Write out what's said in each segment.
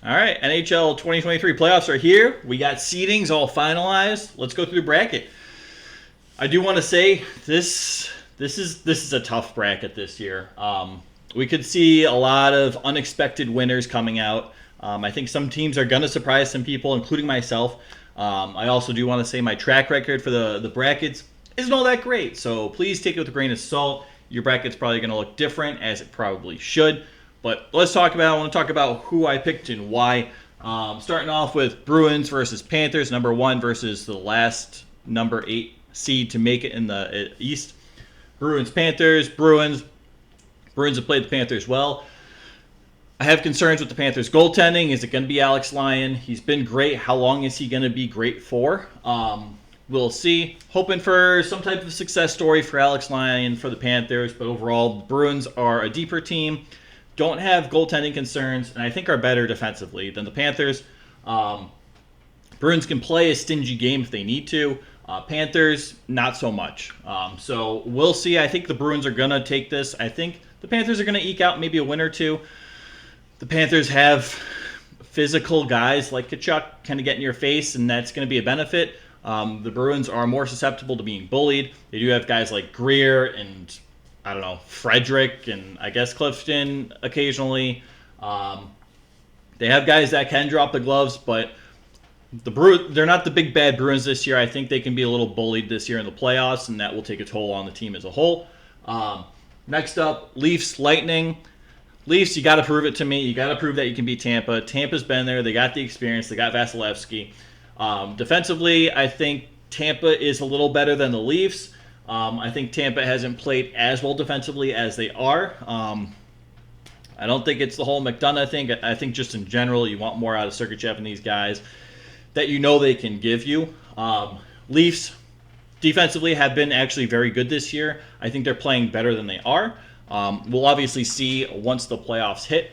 All right, NHL 2023 playoffs are here. We got seedings all finalized. Let's go through the bracket. I do want to say this is a tough bracket this year. We could see a lot of unexpected winners coming out. I think some teams are going to surprise some people, including myself. I also do want to say my track record for the brackets isn't all that great, so please take it with a grain of salt. Your bracket's probably going to look different, as it probably should. But I want to talk about who I picked and why. Starting off with Bruins versus Panthers, number 1 versus the last number 8 seed to make it in the East. Bruins have played the Panthers well. I have concerns with the Panthers goaltending. Is it going to be Alex Lyon? He's been great. How long is he going to be great for? We'll see. Hoping for some type of success story for Alex Lyon for the Panthers, but overall, the Bruins are a deeper team. Don't have goaltending concerns, and I think are better defensively than the Panthers. Bruins can play a stingy game if they need to. Panthers, not so much. So we'll see. I think the Bruins are going to take this. I think the Panthers are going to eke out maybe a win or two. The Panthers have physical guys like Kachuk kind of get in your face, and that's going to be a benefit. The Bruins are more susceptible to being bullied. They do have guys like Greer and Frederick, and I guess Clifton occasionally. They have guys that can drop the gloves, but they're not the big bad Bruins this year. I think they can be a little bullied this year in the playoffs, and that will take a toll on the team as a whole. Next up, Leafs Lightning. Leafs, you got to prove it to me. You got to prove that you can beat Tampa. Tampa's been there. They got the experience. They got Vasilevsky. Defensively, I think Tampa is a little better than the Leafs. I think Tampa hasn't played as well defensively as they are. I don't think it's the whole McDonough thing. I think just in general, you want more out of Sergachev and these guys that you know they can give you. Leafs defensively have been actually very good this year. I think they're playing better than they are. We'll obviously see once the playoffs hit.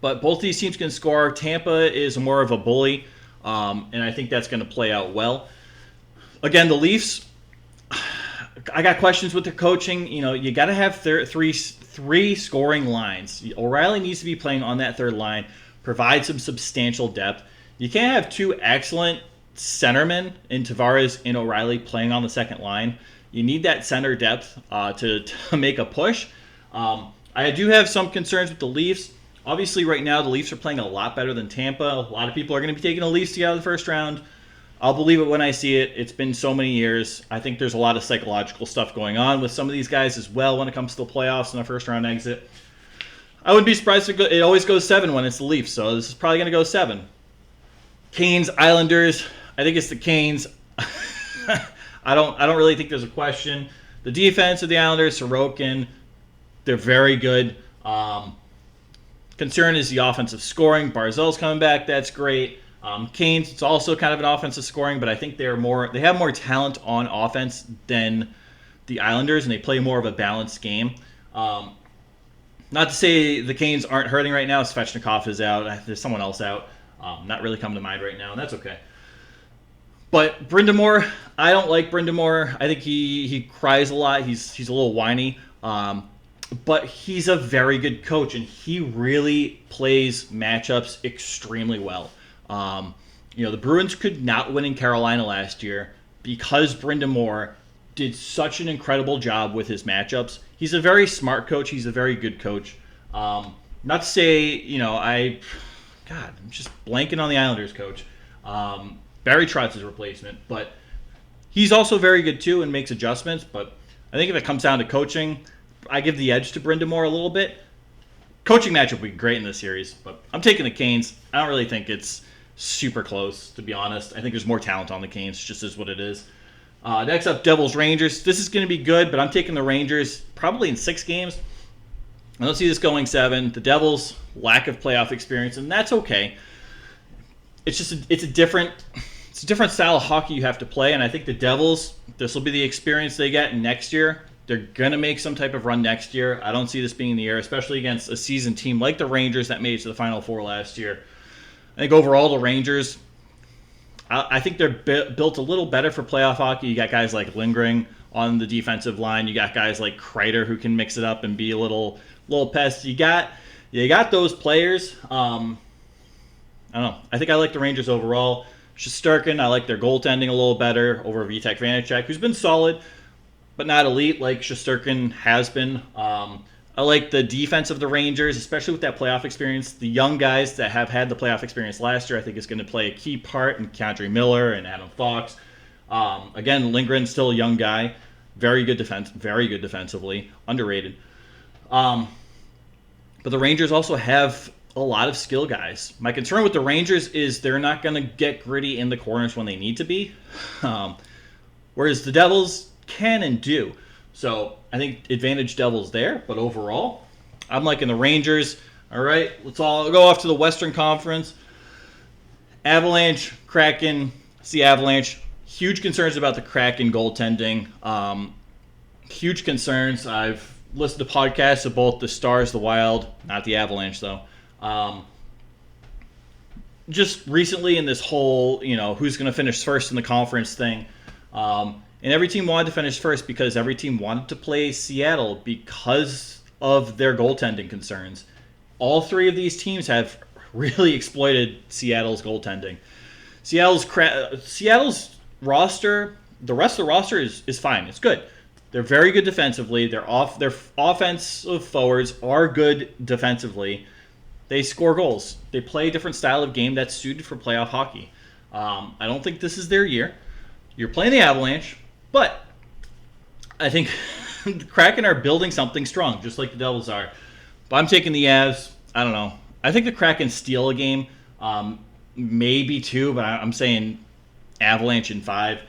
But both these teams can score. Tampa is more of a bully, and I think that's going to play out well. Again, the Leafs, I got questions with their coaching. You got to have three scoring lines. O'Reilly needs to be playing on that third line, provide some substantial depth. You can't have two excellent centermen in Tavares and O'Reilly playing on the second line. You need that center depth to make a push. I do have some concerns with the Leafs. Obviously, right now, the Leafs are playing a lot better than Tampa. A lot of people are going to be taking the Leafs to get out of the first round. I'll believe it when I see it. It's been so many years. I think there's a lot of psychological stuff going on with some of these guys as well when it comes to the playoffs and a first-round exit. I wouldn't be surprised if it always goes 7 when it's the Leafs, so this is probably going to go 7. Canes, Islanders. I think it's the Canes. I don't really think there's a question. The defense of the Islanders, Sorokin, they're very good. Concern is the offensive scoring. Barzal's coming back. That's great. Canes, it's also kind of an offensive scoring, but I think they have more talent on offense than the Islanders, and they play more of a balanced game. Not to say the Canes aren't hurting right now. Svechnikov is out. There's someone else out. Not really coming to mind right now, and that's okay. But Brind'Amour, I don't like Brind'Amour. I think he cries a lot. He's a little whiny. But he's a very good coach, and he really plays matchups extremely well. The Bruins could not win in Carolina last year because Brind'Amour did such an incredible job with his matchups. He's a very smart coach. He's a very good coach. Not to say, I'm just blanking on the Islanders coach. Barry Trotz's replacement, but he's also very good too and makes adjustments. But I think if it comes down to coaching, I give the edge to Brind'Amour a little bit. Coaching matchup would be great in this series, but I'm taking the Canes. I don't really think it's super close, to be honest. I think there's more talent on the Canes, just is what it is. Next up, Devils Rangers. This is going to be good, but I'm taking the Rangers probably in 6 games. I don't see this going 7. The Devils, lack of playoff experience, and that's okay. It's just it's a different style of hockey you have to play, and I think the Devils, this will be the experience they get next year. They're going to make some type of run next year. I don't see this being in the air, especially against a seasoned team like the Rangers that made it to the Final Four last year. I think overall the Rangers, I think they're built a little better for playoff hockey. You got guys like Lindgren on the defensive line. You got guys like Kreider who can mix it up and be a little pest. You got those players. I don't know. I think I like the Rangers overall. Shesterkin, I like their goaltending a little better over Vitek Vanacek, who's been solid, but not elite like Shesterkin has been. I like the defense of the Rangers, especially with that playoff experience. The young guys that have had the playoff experience last year, I think, is going to play a key part in Keandre Miller and Adam Fox. Again, Lindgren's still a young guy, very good defensively, underrated. But the Rangers also have a lot of skill guys. My concern with the Rangers is they're not going to get gritty in the corners when they need to be, whereas the Devils can and do. So I think advantage Devils there, but overall, I'm liking the Rangers. All right, let's all go off to the Western Conference. Avalanche, Kraken, it's the Avalanche. Huge concerns about the Kraken goaltending. Huge concerns. I've listened to podcasts of both the Stars, the Wild, not the Avalanche though. Just recently in this whole, who's going to finish first in the conference thing. And every team wanted to finish first because every team wanted to play Seattle because of their goaltending concerns. All three of these teams have really exploited Seattle's goaltending. Seattle's roster, the rest of the roster is fine. It's good. They're very good defensively. Their offensive forwards are good defensively. They score goals. They play a different style of game that's suited for playoff hockey. I don't think this is their year. You're playing the Avalanche, but I think the Kraken are building something strong, just like the Devils are. But I'm taking the Avs. I don't know. I think the Kraken steal a game, maybe two, but I'm saying Avalanche in 5.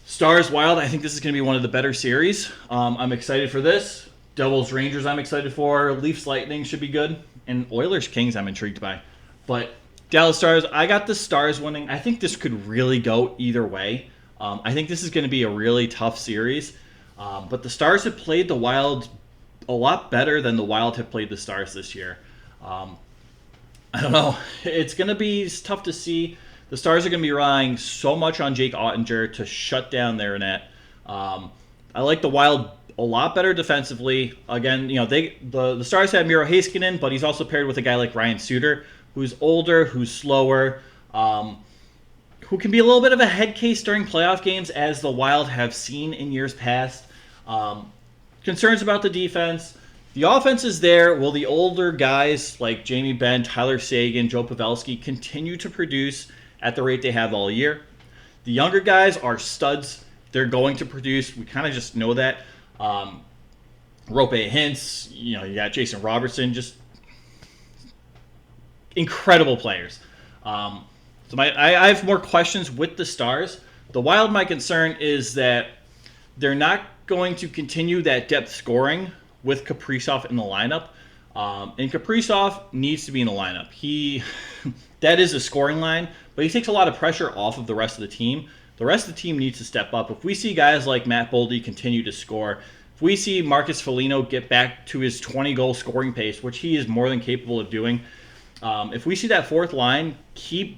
Stars Wild, I think this is going to be one of the better series. I'm excited for this. Devils Rangers, I'm excited for. Leafs Lightning should be good. And Oilers Kings, I'm intrigued by. But Dallas Stars, I got the Stars winning. I think this could really go either way. I think this is going to be a really tough series. But the Stars have played the Wild a lot better than the Wild have played the Stars this year. I don't know. It's going to be tough to see. The Stars are going to be relying so much on Jake Ottinger to shut down their net. I like the Wild a lot better defensively. Again, the Stars have Miro Heiskanen, but he's also paired with a guy like Ryan Suter, who's older, who's slower, who can be a little bit of a head case during playoff games, as the Wild have seen in years past. Concerns about the defense. The offense is there. Will the older guys like Jamie Benn, Tyler Seguin, Joe Pavelski continue to produce at the rate they have all year? The younger guys are studs. They're going to produce. We kind of just know that. Rope Hintz, you got Jason Robertson, just incredible players. So I have more questions with the Stars. The Wild, my concern is that they're not going to continue that depth scoring with Kaprizov in the lineup. And Kaprizov needs to be in the lineup. That is a scoring line, but he takes a lot of pressure off of the rest of the team. The rest of the team needs to step up. If we see guys like Matt Boldy continue to score, if we see Marcus Foligno get back to his 20-goal scoring pace, which he is more than capable of doing, if we see that fourth line keep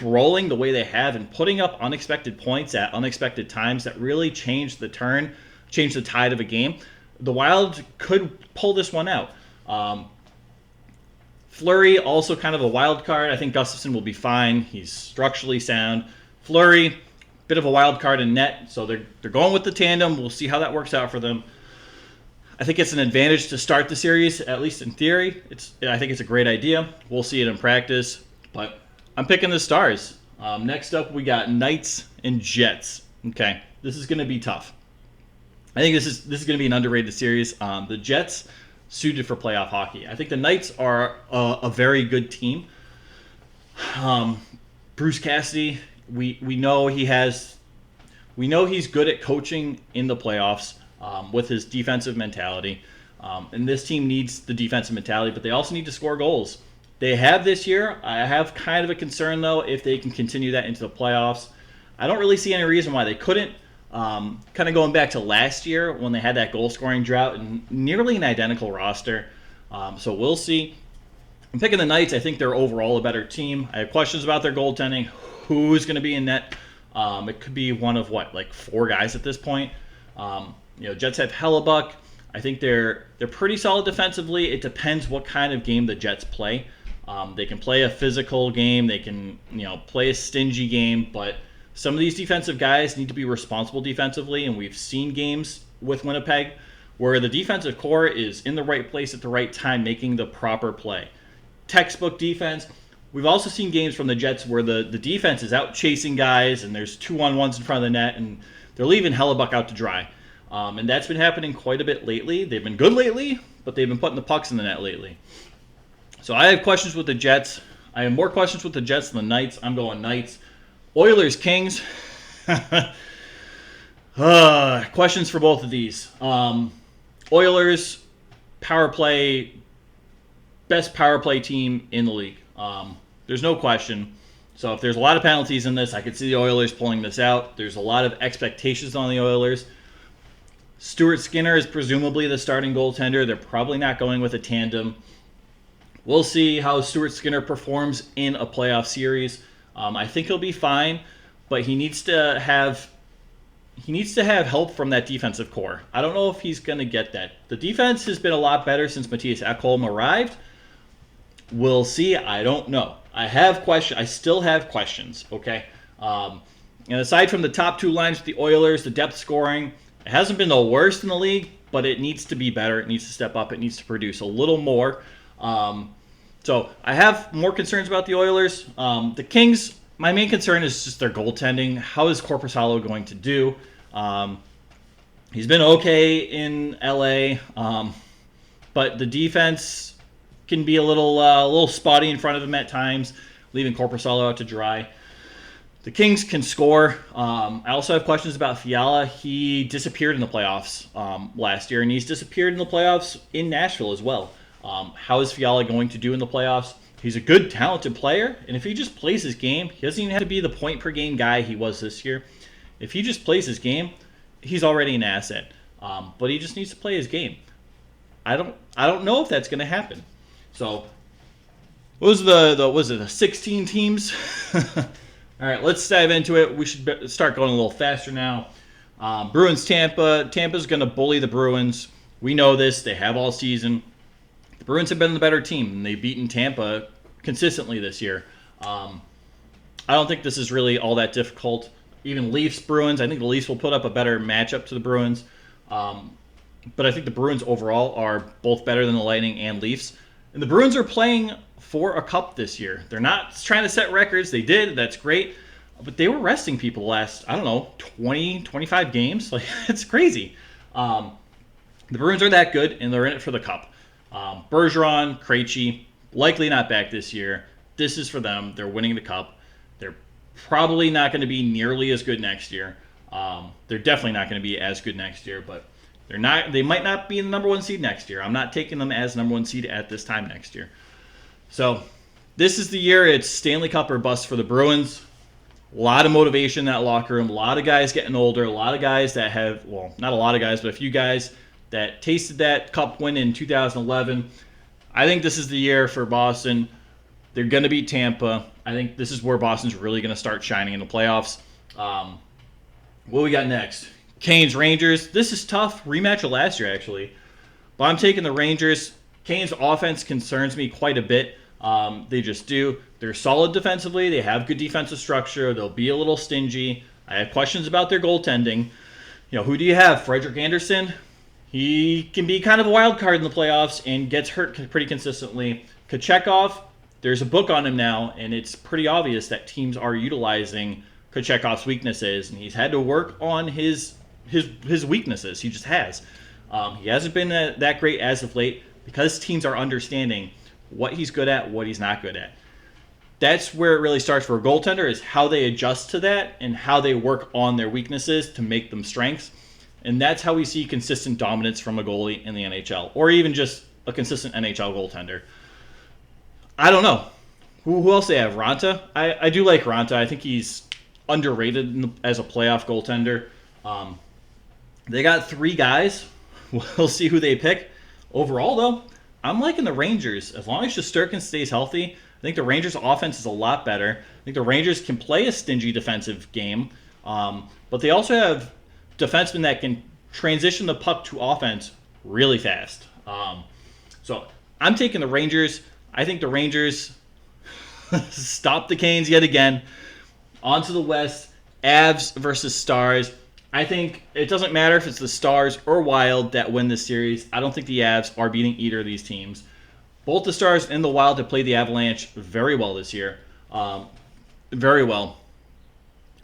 rolling the way they have and putting up unexpected points at unexpected times that really change the tide of a game, the Wild could pull this one out. Fleury, also kind of a wild card. I think Gustafsson will be fine. He's structurally sound. Fleury, bit of a wild card in net, so they're going with the tandem. We'll see how that works out for them. I think it's an advantage to start the series, at least in theory. I think it's a great idea. We'll see it in practice, but I'm picking the Stars. Next up, we got Knights and Jets. Okay, this is going to be tough. I think this is going to be an underrated series. The Jets suited for playoff hockey. I think the Knights are a very good team. Bruce Cassidy, we know he's good at coaching in the playoffs with his defensive mentality. And this team needs the defensive mentality, but they also need to score goals. They have this year. I have kind of a concern, though, if they can continue that into the playoffs. I don't really see any reason why they couldn't. Kind of going back to last year when they had that goal-scoring drought and nearly an identical roster. So we'll see. I'm picking the Knights. I think they're overall a better team. I have questions about their goaltending. Who's going to be in net? It could be one of, 4 guys at this point. Jets have Hellebuck. I think they're pretty solid defensively. It depends what kind of game the Jets play. They can play a physical game. They can, play a stingy game. But some of these defensive guys need to be responsible defensively, and we've seen games with Winnipeg where the defensive core is in the right place at the right time, making the proper play. Textbook defense. We've also seen games from the Jets where the defense is out chasing guys, and there's 2-on-1s in front of the net, and they're leaving Hellebuck out to dry. And that's been happening quite a bit lately. They've been good lately, but they've been putting the pucks in the net lately. So I have questions with the Jets. I have more questions with the Jets than the Knights. I'm going Knights. Oilers, Kings. Questions for both of these. Oilers, power play, best power play team in the league. There's no question. So if there's a lot of penalties in this, I could see the Oilers pulling this out. There's a lot of expectations on the Oilers. Stuart Skinner is presumably the starting goaltender. They're probably not going with a tandem. We'll see how Stuart Skinner performs in a playoff series. I think he'll be fine, but he needs to have help from that defensive core. I don't know if he's going to get that. The defense has been a lot better since Matthias Ekholm arrived. We'll see. I don't know. I still have questions, okay? And aside from the top two lines with the Oilers, the depth scoring, it hasn't been the worst in the league, but it needs to be better. It needs to step up. It needs to produce a little more. So I have more concerns about the Oilers. The Kings, my main concern is just their goaltending. How is Korpisalo going to do? He's been okay in LA, but the defense can be a little spotty in front of him at times, leaving Korpisalo out to dry. The Kings can score. I also have questions about Fiala. He disappeared in the playoffs last year, and he's disappeared in the playoffs in Nashville as well. How is Fiala going to do in the playoffs? He's a good, talented player, and if he just plays his game, he doesn't even have to be the point-per-game guy he was this year. If he just plays his game, he's already an asset. But he just needs to play his game. I don't know if that's going to happen. So, what was the 16 teams? All right, let's dive into it. We should start going a little faster now. Bruins, Tampa. Tampa's going to bully the Bruins. We know this. They have all season. The Bruins have been the better team, and they've beaten Tampa consistently this year. I don't think this is really all that difficult. Even Leafs, Bruins, I think the Leafs will put up a better matchup to the Bruins. But I think the Bruins overall are both better than the Lightning and Leafs. And the Bruins are playing for a cup this year. They're not trying to set records. They did. That's great. But they were resting people the last, 20, 25 games. Like, it's crazy. The Bruins are that good, and they're in it for the cup. Bergeron, Krejci, likely not back this year. This is for them. They're winning the cup. They're probably not going to be nearly as good next year. They're definitely not going to be as good next year, but they might not be in the number one seed next year. I'm not taking them as number one seed at this time next year. So this is the year. It's Stanley Cup or bust for the Bruins. A lot of motivation in that locker room. A lot of guys getting older. A lot of guys that have, well, not a lot of guys, but a few guys that tasted that cup win in 2011. I think this is the year for Boston. They're going to beat Tampa. I think this is where Boston's really going to start shining in the playoffs. What we got next? Canes, Rangers. This is tough. Rematch of last year, actually. But I'm taking the Rangers. Canes' offense concerns me quite a bit. They just do. They're solid defensively. They have good defensive structure. They'll be a little stingy. I have questions about their goaltending. Who do you have? Frederik Andersen? He can be kind of a wild card in the playoffs and gets hurt pretty consistently. Kochetkov, there's a book on him now, and it's pretty obvious that teams are utilizing Kochetkov's weaknesses, and he's had to work on his weaknesses. He just has. He hasn't been that great as of late because teams are understanding what he's good at, what he's not good at. That's where it really starts for a goaltender, is how they adjust to that and how they work on their weaknesses to make them strengths. And that's how we see consistent dominance from a goalie in the NHL, or even just a consistent NHL goaltender. I don't know. Who else they have? Ranta? I do like Ranta. I think he's underrated as a playoff goaltender. They got 3 guys. We'll see who they pick. Overall, though, I'm liking the Rangers. As long as Shesterkin stays healthy, I think the Rangers' offense is a lot better. I think the Rangers can play a stingy defensive game, but they also have defensemen that can transition the puck to offense really fast. So I'm taking the Rangers. I think the Rangers Stop the Canes yet again. On to the West. Avs versus Stars. I think it doesn't matter if it's the Stars or Wild that win this series. I don't think the Avs are beating either of these teams. Both the Stars and the Wild have played the Avalanche very well this year. Very well.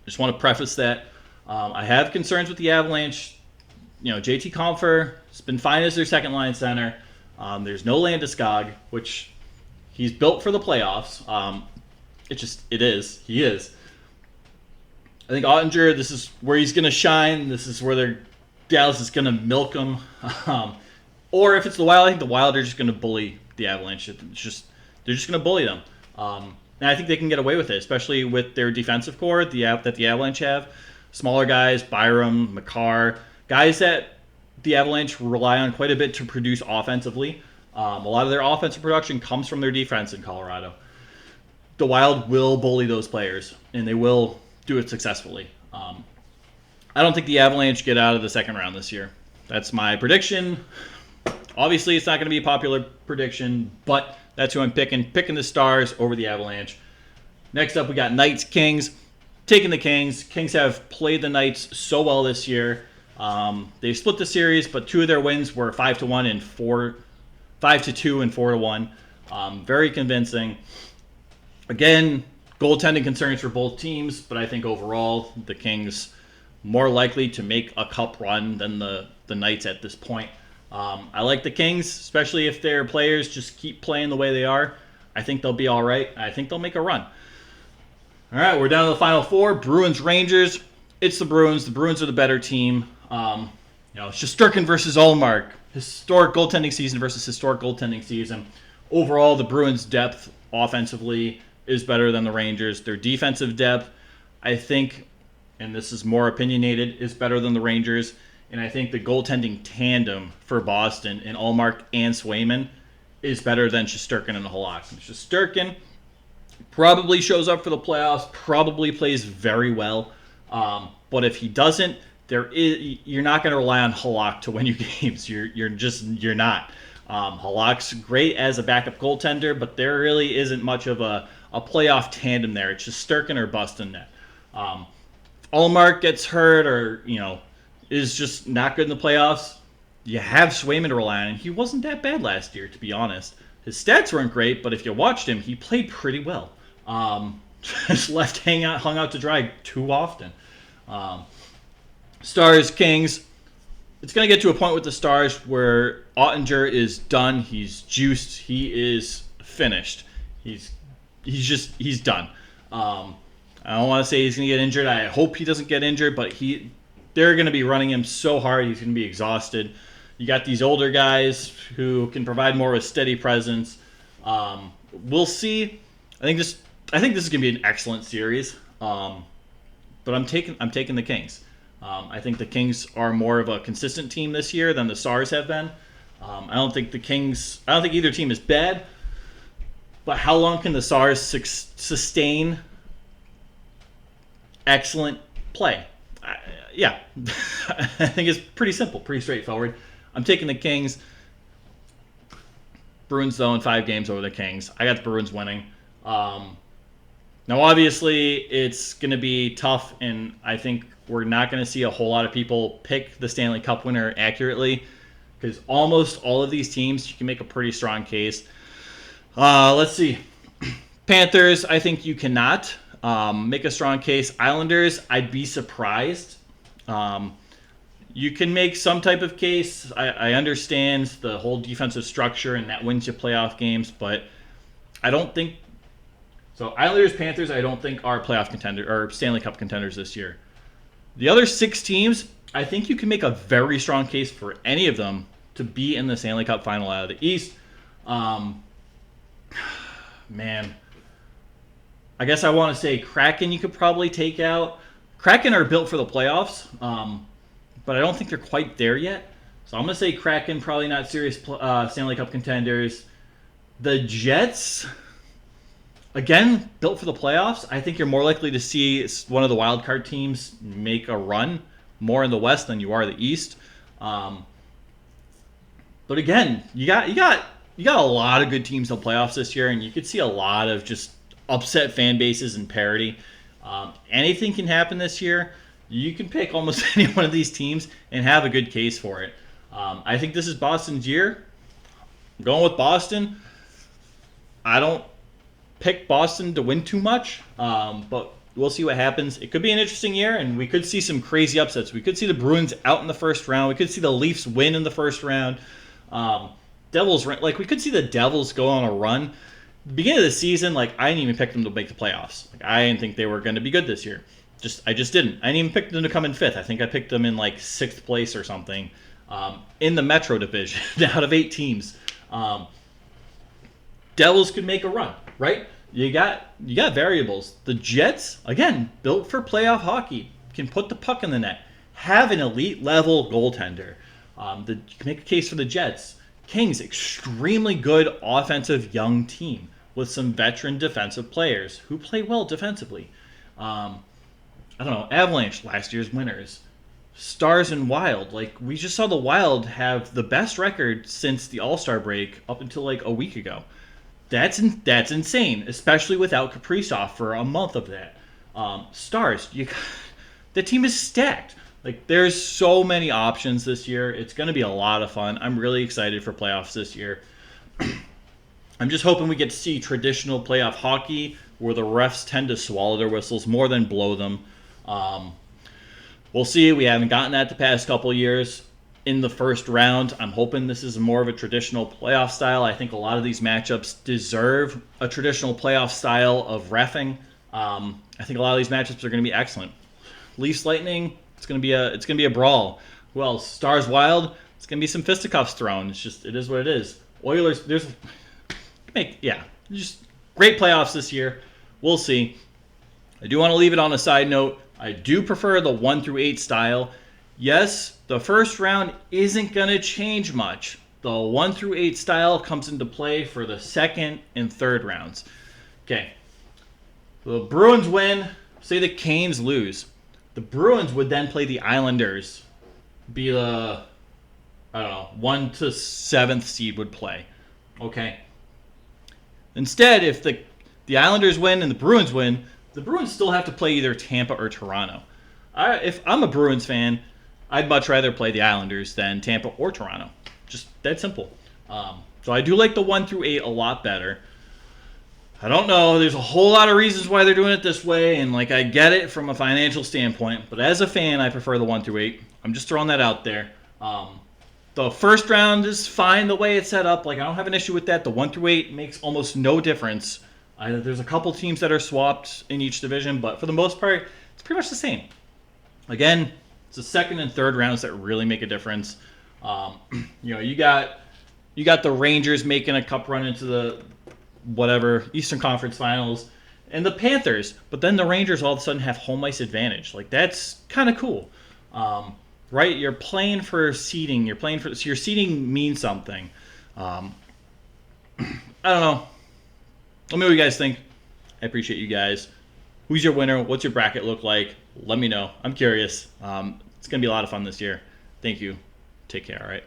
Just want to preface that. I have concerns with the Avalanche. JT Compher has been fine as their second line center. There's no Landeskog, which he's built for the playoffs. It is. He is. I think Ottinger, this is where he's going to shine. This is where Dallas is going to milk him. Or if it's the Wild, I think the Wild are just going to bully the Avalanche. They're just going to bully them. And I think they can get away with it, especially with their defensive core that the Avalanche have. Smaller guys, Byram, Makar, guys that the Avalanche rely on quite a bit to produce offensively. A lot of their offensive production comes from their defense in Colorado. The Wild will bully those players, and they will do it successfully. I don't think the Avalanche get out of the second round this year. That's my prediction. Obviously, it's not going to be a popular prediction, but that's who I'm picking. Picking the Stars over the Avalanche. Next up, we got Knights, Kings. Taking the Kings. Kings have played the Knights so well this year. They split the series, but two of their wins were 5-1 and 5-2 and 4-1. Very convincing. Again, goaltending concerns for both teams, but I think overall the Kings more likely to make a cup run than the Knights at this point. I like the Kings, especially if their players just keep playing the way they are. I think they'll be all right. I think they'll make a run. All right, we're down to the final four. Bruins, Rangers. It's the Bruins. The Bruins are the better team. Shesterkin versus Ullmark. Historic goaltending season versus historic goaltending season. Overall, the Bruins' depth offensively is better than the Rangers. Their defensive depth, I think, and this is more opinionated, is better than the Rangers. And I think the goaltending tandem for Boston in Ullmark and Swayman is better than Shesterkin and Halak. Shesterkin probably shows up for the playoffs, probably plays very well. But if he doesn't, you're not going to rely on Halak to win you games. You're not. Halak's great as a backup goaltender, but there really isn't much of a playoff tandem there. It's just Shesterkin or bust in net. Ullmark gets hurt or is just not good in the playoffs. You have Swayman to rely on, and he wasn't that bad last year, to be honest. His stats weren't great, but if you watched him, he played pretty well. Just left hung out to dry too often. Stars, Kings. It's going to get to a point with the Stars where Ottinger is done. He's juiced. He is finished. He's done. I don't want to say he's going to get injured. I hope he doesn't get injured, but they're going to be running him so hard he's going to be exhausted. You got these older guys who can provide more of a steady presence. We'll see. I think this is going to be an excellent series. But I'm taking the Kings. I think the Kings are more of a consistent team this year than the Stars have been. I don't think either team is bad. But how long can the Stars sustain excellent play? I think it's pretty simple, pretty straightforward. I'm taking the Kings. Bruins, though, in 5 games over the Kings. I got the Bruins winning. Now, obviously, it's going to be tough, and I think we're not going to see a whole lot of people pick the Stanley Cup winner accurately because almost all of these teams, you can make a pretty strong case. Let's see. Panthers, I think you cannot make a strong case. Islanders, I'd be surprised. You can make some type of case. I understand the whole defensive structure, and that wins you playoff games, but I don't think so. Islanders, Panthers, I don't think are playoff contender or Stanley Cup contenders this year. The other 6 teams, I think you can make a very strong case for any of them to be in the Stanley Cup final out of the East. Man, I guess I want to say Kraken you could probably take out. Kraken are built for the playoffs, but I don't think they're quite there yet. So I'm going to say Kraken, probably not serious Stanley Cup contenders. The Jets, again, built for the playoffs. I think you're more likely to see one of the wild card teams make a run more in the West than you are the East. But again, you got a lot of good teams in the playoffs this year, and you could see a lot of just upset fan bases and parity. Anything can happen this year. You can pick almost any one of these teams and have a good case for it. I think this is Boston's year. I'm going with Boston. I don't pick Boston to win too much, but we'll see what happens. It could be an interesting year, and we could see some crazy upsets. We could see the Bruins out in the first round. We could see the Leafs win in the first round. Devils, like we could see the Devils go on a run. Beginning of the season, like I didn't even pick them to make the playoffs. Like I didn't think they were going to be good this year. I just didn't. I didn't even pick them to come in fifth. I think I picked them in like sixth place or something in the Metro Division out of 8 teams. Devils could make a run, right? You got variables. The Jets, again, built for playoff hockey, can put the puck in the net, have an elite level goaltender. You can make a case for the Jets. Kings, extremely good offensive young team with some veteran defensive players who play well defensively. I don't know, Avalanche, last year's winners. Stars and Wild, like we just saw the Wild have the best record since the All-Star break up until like a week ago. That's insane, especially without Kaprizov for a month of that. Stars, the team is stacked. Like there's so many options this year. It's going to be a lot of fun. I'm really excited for playoffs this year. I'm just hoping we get to see traditional playoff hockey where the refs tend to swallow their whistles more than blow them. We'll see. We haven't gotten that the past couple years in the first round. I'm hoping this is more of a traditional playoff style. I think a lot of these matchups deserve a traditional playoff style of reffing. I think a lot of these matchups are going to be excellent. Leafs Lightning, it's going to be a brawl. Well, Stars Wild, it's going to be some fisticuffs thrown. It is what it is. Oilers, just great playoffs this year. We'll see. I do want to leave it on a side note. I do prefer the 1 through 8 style. Yes, the first round isn't going to change much. The 1 through 8 style comes into play for the second and third rounds. Okay. The Bruins win. Say the Canes lose. The Bruins would then play the Islanders. Be the, 1 to 7th seed would play. Okay. Instead, if the Islanders win and the Bruins win, the Bruins still have to play either Tampa or Toronto. If I'm a Bruins fan, I'd much rather play the Islanders than Tampa or Toronto. Just that simple. So I do like the 1 through 8 a lot better. I don't know. There's a whole lot of reasons why they're doing it this way, and I get it from a financial standpoint. But as a fan, I prefer the 1 through 8. I'm just throwing that out there. The first round is fine the way it's set up. I don't have an issue with that. The 1 through 8 makes almost no difference. There's a couple teams that are swapped in each division, but for the most part, it's pretty much the same. Again, it's the second and third rounds that really make a difference. You got the Rangers making a cup run into the Eastern Conference Finals, and the Panthers, but then the Rangers all of a sudden have home ice advantage. That's kind of cool, right? You're playing for seeding. So your seeding means something. I don't know. Let me know what you guys think. I appreciate you guys. Who's your winner? What's your bracket look like? Let me know. I'm curious. It's going to be a lot of fun this year. Thank you. Take care, all right?